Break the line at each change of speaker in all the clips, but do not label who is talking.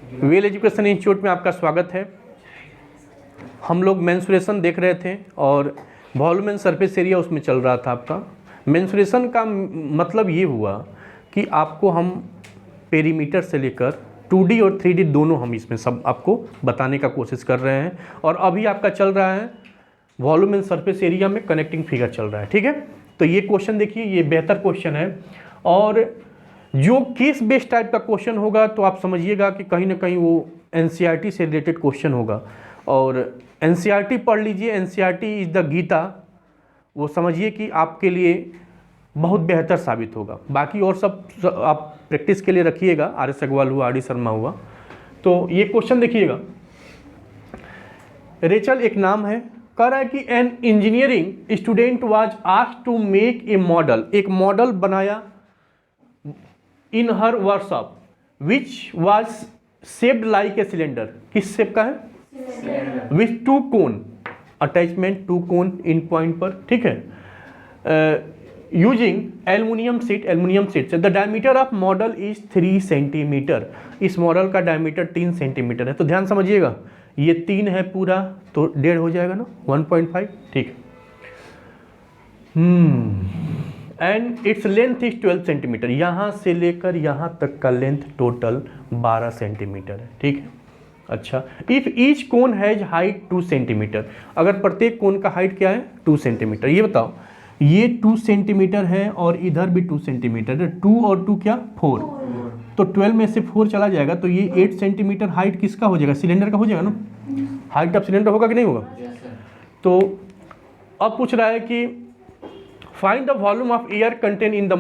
Well education institute में आपका स्वागत है। हम लोग मेंसुरेशन देख रहे थे और वॉल्यूम एंड सरफेस एरिया उसमें चल रहा था आपका। मेंसुरेशन का मतलब ये हुआ कि आपको हम पेरीमीटर से लेकर 2D और 3D दोनों हम इसमें सब आपको बताने का कोशिश कर रहे हैं। और अभी आपका चल रहा है वॉल्यूम एंड सरफेस एरिया में कनेक्टिंग फिगर चल रहा है, ठीक है। तो ये क्वेश्चन देखिए, ये बेहतर क्वेश्चन है और जो केस बेस्ड टाइप का क्वेश्चन होगा तो आप समझिएगा कि कहीं ना कहीं वो एनसीईआरटी से रिलेटेड क्वेश्चन होगा। और एनसीईआरटी पढ़ लीजिए, एनसीईआरटी इज़ द गीता, वो समझिए कि आपके लिए बहुत बेहतर साबित होगा। बाकी और सब आप प्रैक्टिस के लिए रखिएगा, आर.एस. अग्रवाल हुआ, आर.डी. शर्मा हुआ। तो ये क्वेश्चन देखिएगा, रेचल एक नाम है, कह रहा है कि an engineering student was asked to make a model, एक मॉडल बनाया in her workshop which was shaped like a cylinder, किस शेप का है, विथ 2 कोन अटैचमेंट, 2 कोन इन पॉइंट पर, ठीक है, यूजिंग एल्युमिनियम सीट से the diameter of model is 3 centimetre, इस मॉडल का डायमीटर 3 सेंटीमीटर है। तो ध्यान समझिएगा, ये 3 है पूरा तो 1.5 हो जाएगा ना, 1.5, ठीक है। And its length is 12 centimetre, यहाँ से लेकर यहाँ तक का लेंथ टोटल 12 सेंटीमीटर है, ठीक है। अच्छा, if each cone has height 2 centimetre, अगर प्रत्येक कोन का हाइट क्या है 2 सेंटीमीटर, ये बताओ, ये 2 सेंटीमीटर है और इधर भी 2 सेंटीमीटर है, 2 और 2 क्या 4, तो 12 में से 4 चला जाएगा तो ये 8 सेंटीमीटर हाइट किसका हो जाएगा, सिलेंडर का हो जाएगा ना। हाइट ऑफ सिलेंडर होगा कि नहीं होगा। तो अब पूछ रहा है कि find the volume of air contain in the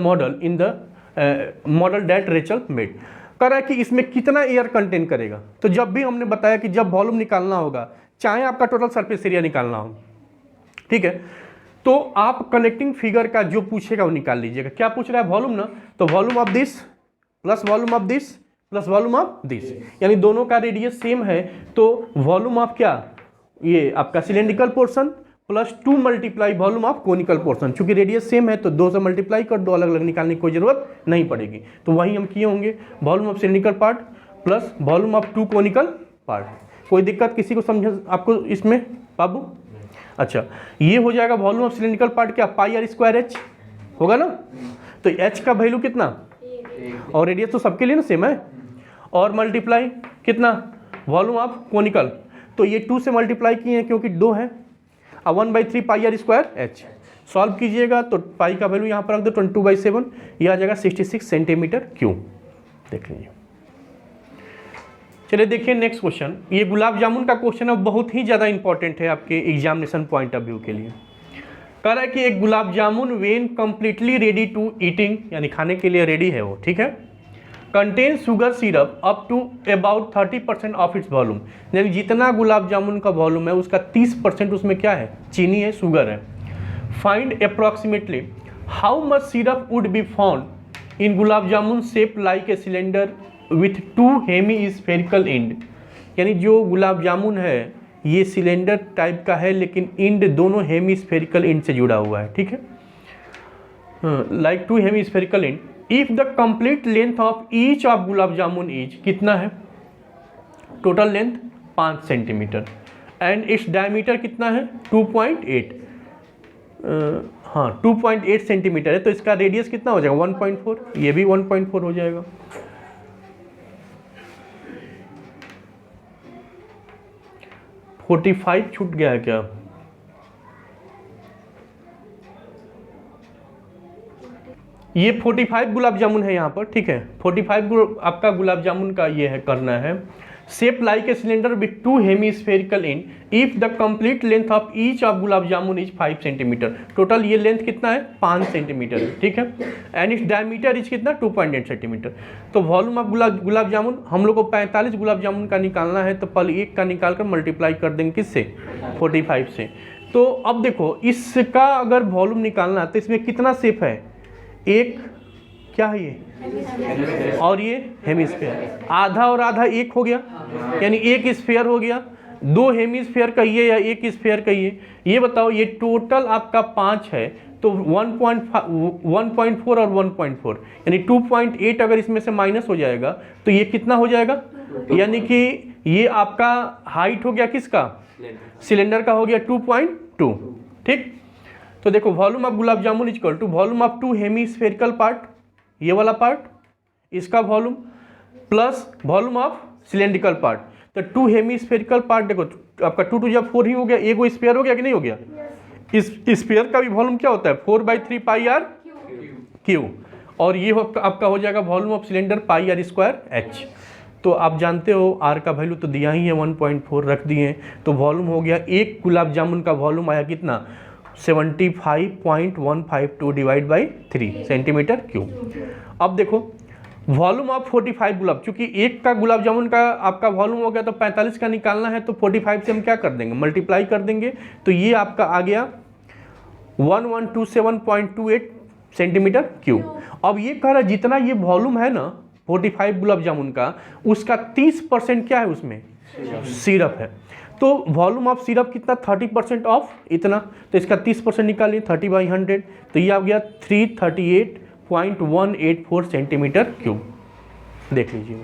model that Rachel made, कह रहा है कि इसमें कितना एयर कंटेन करेगा। तो जब भी हमने बताया कि जब वॉल्यूम निकालना होगा, चाहे आपका टोटल सरफेस एरिया निकालना हो, ठीक है, तो आप कनेक्टिंग फिगर का जो पूछेगा वो निकाल लीजिएगा। क्या पूछ रहा है, वॉल्यूम ना, तो volume of this plus volume of this plus volume of this, यानी दोनों का रेडियस सेम है, तो वॉल्यूम ऑफ क्या, ये आपका cylindrical portion plus 2 multiply volume of conical portion, चूंकि रेडियस सेम है तो 2 से मल्टीप्लाई कर दो, अलग अलग निकालने की कोई जरूरत नहीं पड़ेगी। तो वही हम किए होंगे, volume of cylindrical part plus volume of 2 conical part. कोई दिक्कत किसी को समझ आपको इसमें बाबू। अच्छा, ये हो जाएगा वॉल्यूम ऑफ सिलेंड्रिकल पार्ट क्या, πr² h होगा ना, तो h का वैल्यू कितना, और रेडियस तो सबके लिए ना सेम है, और मल्टीप्लाई कितना वॉल्यूम ऑफ कोनिकल, तो ये 2 से मल्टीप्लाई किए हैं क्योंकि 2 है, 1/3 πr² h। सॉल्व कीजिएगा तो पाई का वैल्यू यहाँ पर रख दो 22/7, यह आ जाएगा 66 सेंटीमीटर क्यूब। देख लीजिए, चलिए देखिए नेक्स्ट क्वेश्चन, ये गुलाब जामुन का क्वेश्चन है, बहुत ही ज़्यादा इंपॉर्टेंट है आपके एग्जामिनेशन पॉइंट ऑफ व्यू के लिए। कह रहा है कि एक gulab jamun when completely ready to eating, यानी खाने के लिए रेडी है वो, ठीक है, contain sugar syrup up to about 30% of its volume, यानी जितना गुलाब जामुन का वॉल्यूम है उसका 30% उसमें क्या है, चीनी है, शुगर है। Find approximately how much syrup would be found in gulab jamun shape like a cylinder with 2 hemispherical end, यानी जो गुलाब जामुन है ये सिलेंडर टाइप का है लेकिन एंड दोनों हेमी स्फेरिकल एंड से जुड़ा हुआ है, ठीक है, like 2 hemispherical end. If the complete length of each of gulab jamun is कितना है, total length 5 centimetre and its diameter कितना है 2.8, हाँ 2.8 सेंटीमीटर है, तो इसका रेडियस कितना हो जाएगा 1.4, ये भी 1.4 हो जाएगा। $45 छूट गया है क्या, ये 45 गुलाब जामुन है यहाँ पर, ठीक है, 45 आपका गुलाब जामुन का ये है करना है। Shape like a cylinder with 2 hemispherical and, if the complete length of each of gulab jamun is 5 centimetre, total ये लेंथ कितना है 5 सेंटीमीटर है, ठीक है, एंड इट्स डायमीटर इज कितना 2.8 सेंटीमीटर। तो वॉल्यूम ऑफ गुलाब जामुन हम लोग को 45 गुलाब जामुन का निकालना है, तो पल एक का निकाल कर मल्टीप्लाई कर देंगे किससे 45 से। तो अब देखो इसका अगर वॉल्यूम निकालना है तो इसमें कितना शेप है, एक क्या है ये और ये हेमिस्फीयर, आधा और आधा एक हो गया, यानी एक स्फीयर हो गया, 2 हेमिस्फीयर कहिए या एक स्फीयर कहिए। ये बताओ, ये टोटल आपका 5 है तो 1.4 और 1.4 यानी 2.8 अगर इसमें से माइनस हो जाएगा तो ये कितना हो जाएगा, यानी कि ये आपका हाइट हो गया किसका, सिलेंडर का हो गया 2.2। ठीक, तो देखो volume of gulab jamun equal to volume of 2 hemispherical part, ये वाला पार्ट इसका volume, plus volume of cylindrical part. तो 2 हेमीस्फेरिकल पार्ट देखो आपका 2 टू जब 4 ही हो गया, एक वो स्पेयर हो गया कि नहीं हो गया। इस स्पेयर का भी वॉल्यूम क्या होता है 4/3 पाई आर क्यू, और ये आपका हो जाएगा volume of cylinder pi r square h. तो आप जानते हो आर का वैल्यू तो दिया ही है 1.4 रख दिए, तो वॉल्यूम हो गया एक गुलाब जामुन का वॉल्यूम आया कितना 75.152 डिवाइड बाई 3 सेंटीमीटर क्यूब। अब देखो वॉल्यूम ऑफ 45 गुलाब, चूंकि एक का गुलाब जामुन का आपका वॉल्यूम हो गया तो 45 का निकालना है, तो 45 से हम क्या कर देंगे मल्टीप्लाई कर देंगे, तो ये आपका आ गया 1127.28 सेंटीमीटर क्यूब। अब ये कह रहा है जितना ये वॉल्यूम है ना 45 गुलाब जामुन का, उसका 30% क्या है उसमें सिरप है। तो वॉल्यूम ऑफ सिरप कितना 30% ऑफ इतना, तो इसका 30% निकालिए 30/100, तो ये आ गया 338.184 सेंटीमीटर क्यूब। देख लीजिए।